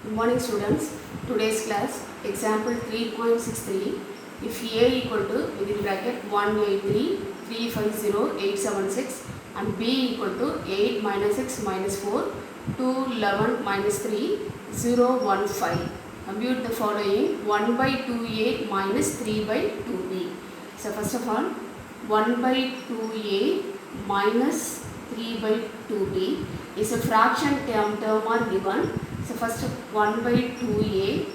Good morning students. Today's class example 3.63. If A equal to within bracket 183 350 876 and B equal to 8 minus 6 minus 4 211 minus 3 015. Compute the following 1 by 2A minus 3 by 2B. So first of all 1 by 2A minus 3 by 2B is a fraction term are given. So first 1 by 2A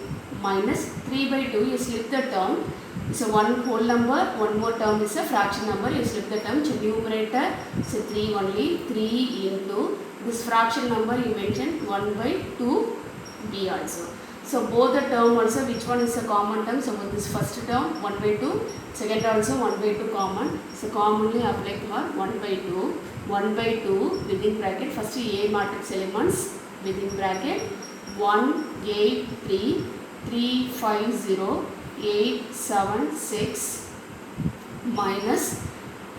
minus 3 by 2, you slip the term. So one whole number, one more term is a fraction number, you slip the term. So numerator, so 3 only, 3 into this fraction number you mentioned 1 by 2B also. So both the term also, which one is a common term? So this first term 1 by 2, second also 1 by 2 common. So commonly apply for 1 by 2. 1 by 2 within bracket, first A matrix elements within bracket 1 8 3 3 5 0 8 7 6 minus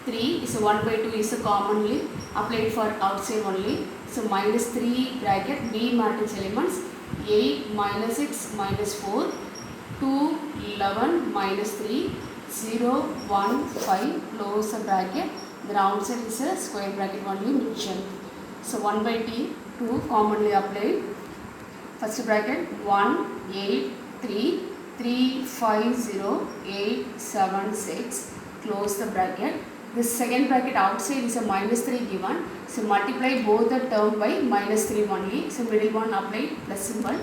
3 is a 1 by 2 is a commonly applied for outside only. So minus 3 bracket B matrix elements 8 minus 6 minus 4 2 11 minus 3 0 1 5 close the bracket. The outside is a square bracket only mentioned. So 1 by 2 commonly applied. First bracket 1 8 3 3 5 0 8 7 6 close the bracket. This second bracket outside is a minus 3 given. So multiply both the term by minus 3 only. So middle one apply plus symbol.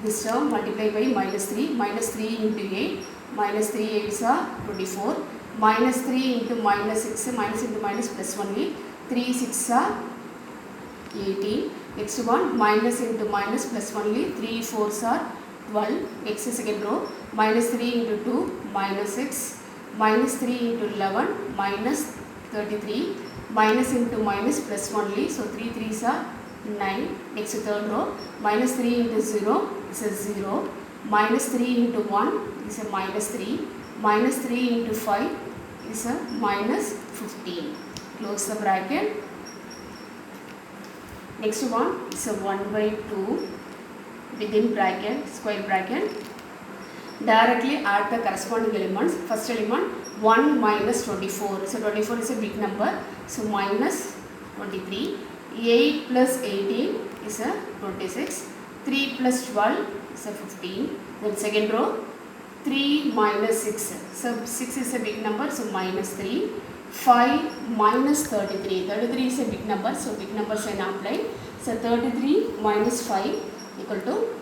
This term multiply by minus 3 into 8 minus 3 8s are 24 minus 3 into minus 6 minus into minus plus only 3 6 are 18. Next one minus into minus plus only 3 4s are 12. Next second row minus 3 into 2 minus 6 minus 3 into 11 minus 33 minus into minus plus only, so 3 3s are 9. Next third row minus 3 into 0 is a 0 minus 3 into 1 is a minus 3 minus 3 into 5 is a minus 15. Close the bracket. Next one is a 1 by 2 within bracket, square bracket. Directly add the corresponding elements. First element 1 minus 24. So 24 is a big number. So minus 23. 8 plus 18 is a 26. 3 plus 12 is a 15. Then second row 3 minus 6. So 6 is a big number. So minus 3. 5 minus 33. 33 is a big number. So big numbers are applied. So 33 minus 5 equal to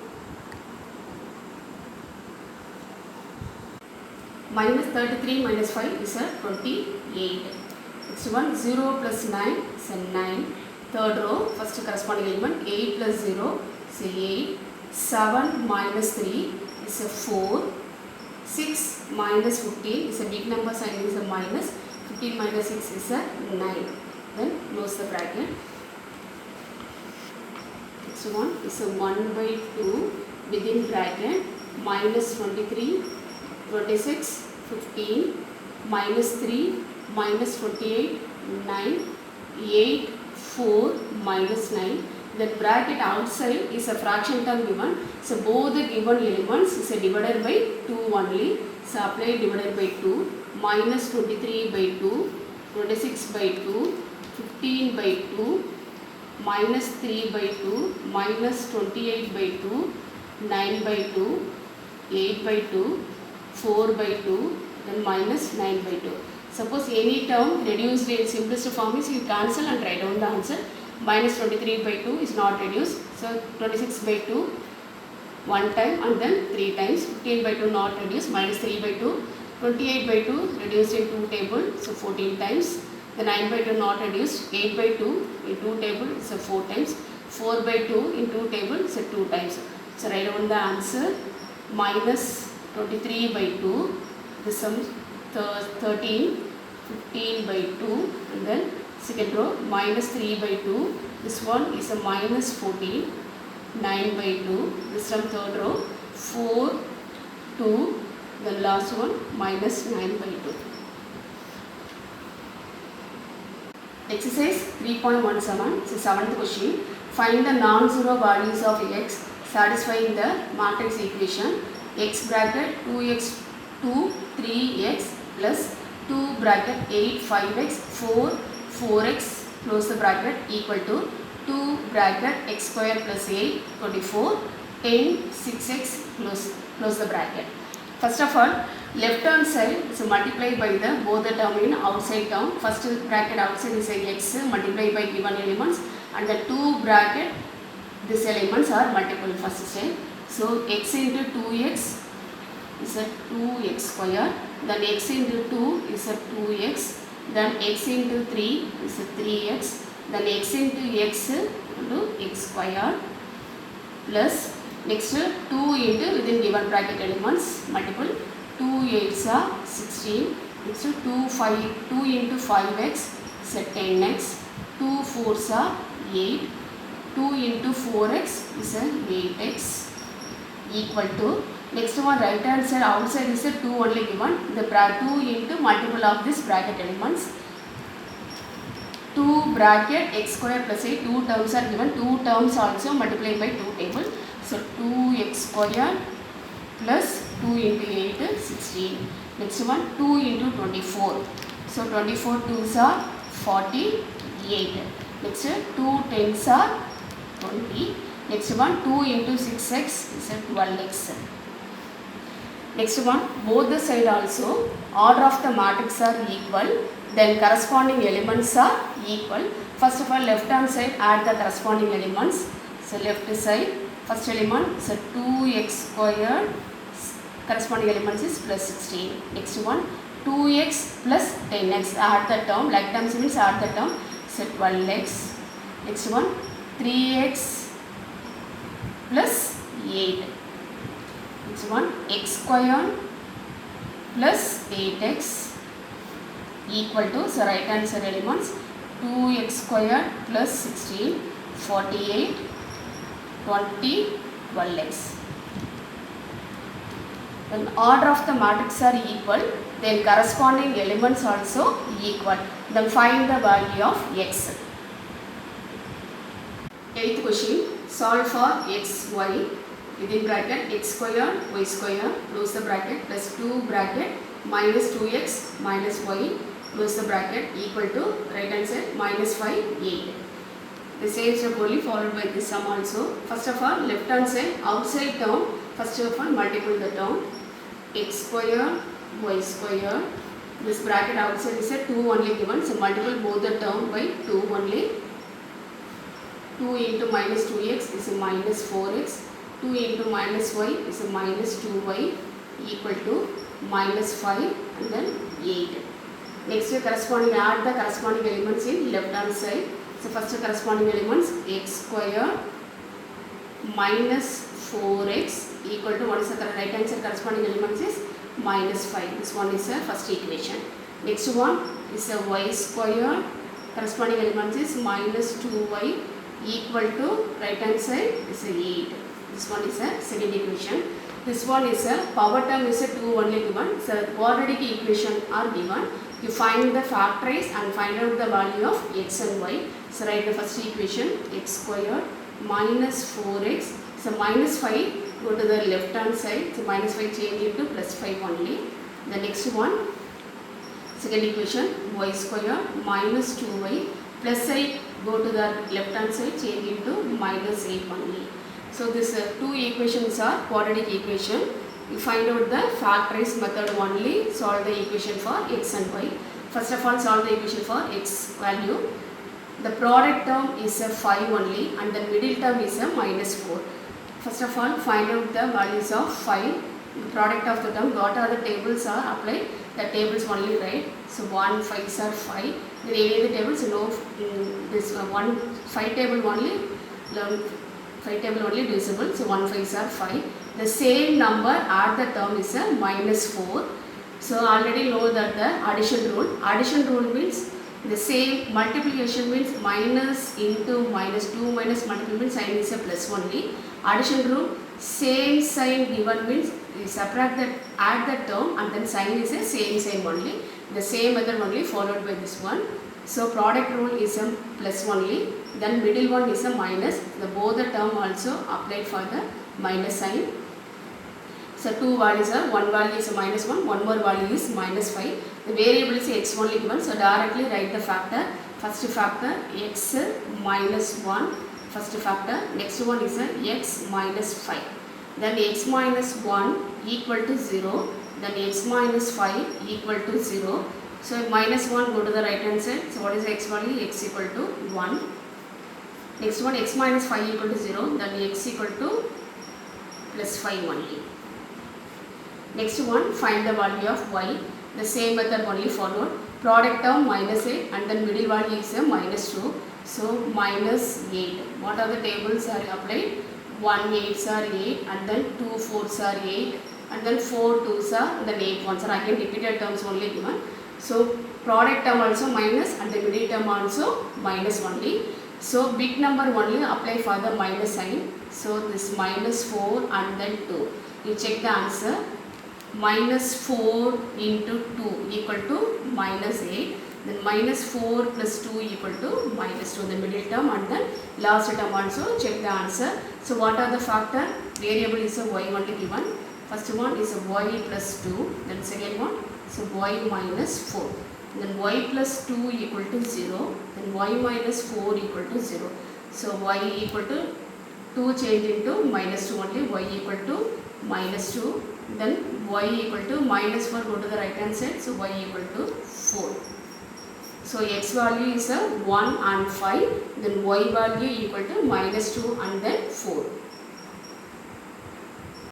minus 33 minus 5 is a 28. Next one 0 plus 9 is a 9. Third row first corresponding element 8 plus 0 is a 8. 7 minus 3 is a 4. 6 minus 15 is a big number, sign is a minus. 15 minus 6 is a 9. Then close the bracket. Next one is a 1 by 2 within bracket minus 23 26 15 minus 3 minus 28 9 8 4 minus 9. Then bracket outside is a fraction term given. So both the given elements is a divided by 2 only. So apply divided by 2. Minus 23 by 2, 26 by 2, 15 by 2, minus 3 by 2, minus 28 by 2, 9 by 2, 8 by 2, 4 by 2, then minus 9 by 2. Suppose any term reduced in simplest form is you cancel and write down the answer. Minus 23 by 2 is not reduced. So 26 by 2 one time and then 3 times. 15 by 2 not reduced. Minus 3 by 2. 28 by 2 reduced in 2 table. So 14 times. The 9 by 2 not reduced. 8 by 2 in 2 table. So 4 times. 4 by 2 in 2 table. So 2 times. So write down the answer. Minus 23 by 2. This sum 13. 15 by 2 and then second row minus 3 by 2. This one is a minus 14. 9 by 2. This from third row 4 2. The last one minus 9 by 2. Exercise 3.17. It's a seventh question. Find the non-zero values of x satisfying the matrix equation x bracket 2x 2 3x plus 2 bracket 8 5x 4 4x close the bracket equal to 2 bracket x square plus 8 24 10 6x close the bracket. First of all, left hand side is multiplied by the both the term in outside term. First bracket outside is a x multiplied by given elements, and the 2 bracket these elements are multiple first step. So x into 2x is a 2x square, then x into 2 is a 2x, then x into 3 is a 3x, then x into x into x square plus next 2 into within given bracket elements multiple 2 8s are 16, next 2 into 5x is a 10x, 2 4s are 8, 2 into 4x is a 8x equal to next one right hand side outside is a 2 only given, the 2 into multiple of this bracket elements 2 bracket x square plus 8, 2 terms are given, 2 terms also multiplied by 2 table. So 2x square plus 2 into 8 is 16. Next one 2 into 24. So 24 2s are 48. Next 2 10s are 20. Next one 2 into 6x is a 12x. Next one both the side also order of the matrix are equal, then corresponding elements are equal. First of all, left hand side add the corresponding elements. So left side first element is a 2x squared, corresponding elements is plus 16. Next one 2x plus 10x, add the term, like terms means add the term, so 12x. Next one 3x plus 8. Next one x squared plus 8x equal to, so right hand side elements 2x squared plus 16 48 20 12x. When order of the matrix are equal, then corresponding elements also equal. Then find the value of x. 8th question, solve for x y within bracket x square y square close the bracket plus 2 bracket minus 2x minus y close the bracket equal to right hand side minus 5 8. The same step only followed by this sum also. First of all, left hand side outside term, first of all multiple the term x square y square, this bracket outside is a 2 only given, so multiple both the term by 2 only. 2 into minus 2x is a minus 4x, 2 into minus y is a minus 2y equal to minus 5 and then 8. Next corresponding, add the corresponding elements in left hand side. So first corresponding elements x square minus 4x equal to, what is the right hand side corresponding elements is minus 5. This one is a first equation. Next one is a y square, corresponding elements is minus 2y equal to right hand side is a 8. This one is a second equation. This one is a power term is a 2 only given. So quadratic equation are given. You find the factorize and find out the value of x and y. So write the first equation x squared minus 4x. So minus 5 go to the left hand side. So minus 5 change into plus 5 only. The next one, second equation y squared minus 2y plus 8 go to the left hand side change into minus 8 only. So this two equations are quadratic equation. You find out the factorize method only, solve the equation for x and y. First of all, solve the equation for x value. The product term is a 5 only and the middle term is a minus 4. First of all, find out the values of 5. The product of the term, what are the tables are applied, the tables only write. So 1, 5s are 5. Then any of the tables, no, this 1, 5 table only, 5 table only divisible. So 1, 5s are 5. The same number add the term is a minus 4. So already know that the addition rule. Addition rule means the same, multiplication means minus into minus, 2 minus multiple means sign is a plus only. Addition rule, same sign given means you subtract that, add the term and then sign is a same only. The same method only followed by this one. So product rule is a plus only, then middle one is a minus. The both the term also applied for the minus sign. So 2 values are, one value is minus 1, one more value is minus 5. The variable is x only given, so directly write the factor. First factor x minus 1, first factor. Next one is x minus 5. Then x minus 1 equal to 0. Then x minus 5 equal to 0. So minus 1 go to the right hand side. So what is the x value? X equal to 1. Next one x minus 5 equal to 0. Then x equal to plus 5 only. Next one, find the value of y. The same method only followed. Product term minus 8 and then middle value is minus 2. So minus 8. What are the tables are applied? 1 8s are 8 and then 2 4s are 8 and then 4 2s are and then 8 1s are again repeated terms only given. So product term also minus and the middle term also minus only. So big number only apply for the minus sign. So this minus 4 and then 2. You check the answer. Minus 4 into 2 equal to minus 8. Then minus 4 plus 2 equal to minus 2. The middle term and then last term also check the answer. So what are the factor? Variable is a y only given. First one is a y plus 2. Then second one is a y minus 4. Then y plus 2 equal to 0. Then y minus 4 equal to 0. So y equal to 2 change into minus 2 only. Y equal to minus 2. Then y equal to minus 4 go to the right hand side. So y equal to 4. So x value is a 1 and 5. Then y value equal to minus 2 and then 4.